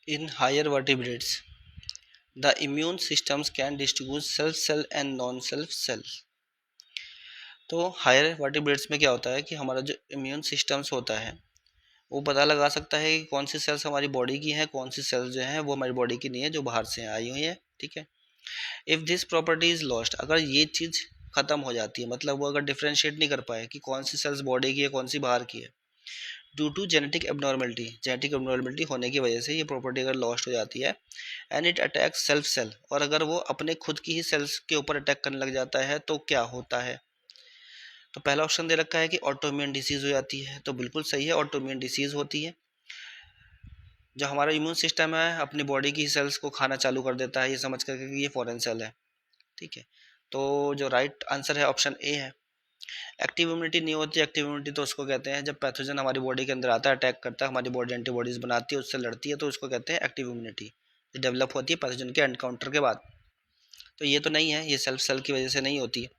In higher vertebrates, the immune systems can distinguish self cell and non self cell. तो higher vertebrates में क्या होता है कि हमारा जो इम्यून सिस्टम्स होता है वो पता लगा सकता है कि कौन सी सेल्स हमारी बॉडी की हैं, कौन सी सेल्स जो हैं वो हमारी बॉडी की नहीं है, जो बाहर से आई हुई है। ठीक है। If this property is lost, अगर ये चीज़ ख़त्म हो जाती है, मतलब वो अगर डिफ्रेंशिएट नहीं कर पाए कि कौन सी सेल्स बॉडी की है, कौन सी बाहर की है, ड्यू टू जेनेटिक एबनॉर्मेलिटी होने की वजह से ये प्रॉपर्टी अगर लॉस्ट हो जाती है, and it attacks self cell, और अगर वो अपने खुद की ही सेल्स के ऊपर अटैक करने लग जाता है तो क्या होता है। तो पहला ऑप्शन दे रखा है कि ऑटोइम्यून डिसीज़ हो जाती है, तो बिल्कुल सही है, ऑटोइम्यून डिसीज़ होती है। जो हमारा इम्यून सिस्टम है अपनी बॉडी की सेल्स को खाना चालू कर देता है ये समझ करके कि ये फॉरेन सेल है। ठीक है। तो जो राइट आंसर है ऑप्शन ए है। एक्टिव इम्यूनिटी नहीं होती, एक्टिव इम्यूनिटी तो उसको कहते हैं जब पैथोजन हमारी बॉडी के अंदर आता है, अटैक करता है, हमारी बॉडी एंटीबॉडीज बनाती है, उससे लड़ती है, तो उसको कहते हैं एक्टिव इम्यूनिटी। डेवलप होती है पैथोजन के एनकाउंटर के बाद। तो ये तो नहीं है, ये सेल्फ सेल की वजह से नहीं होती है।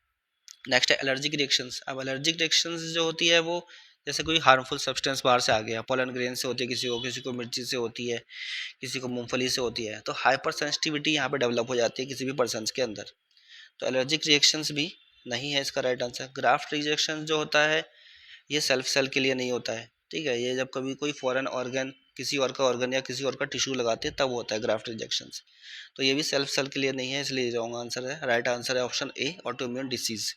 नेक्स्ट है एलर्जिक रिएक्शंस। अब एलर्जिक रिएक्शंस जो होती है वो जैसे कोई हार्मफुल सब्सटेंस बाहर से आ गया, पोलन ग्रेन से होती है, किसी को मिर्ची से होती है, किसी को मूंगफली से होती है, तो हाइपर सेंसिटिविटी यहाँ पे डेवलप हो जाती है किसी भी पर्सन के अंदर। तो एलर्जिक रिएक्शंस भी नहीं है इसका राइट आंसर। ग्राफ्ट रिजेक्शन जो होता है ये सेल्फ सेल के लिए नहीं होता है। ठीक है। ये जब कभी कोई फॉरेन ऑर्गन किसी और का ऑर्गन या किसी और का टिश्यू लगाते हैं तब होता है ग्राफ्ट रिजेक्शंस। तो ये भी सेल्फ सेल के लिए नहीं है, इसलिए रॉन्ग आंसर है। राइट आंसर है ऑप्शन ए, ऑटोइम्यून डिसीज।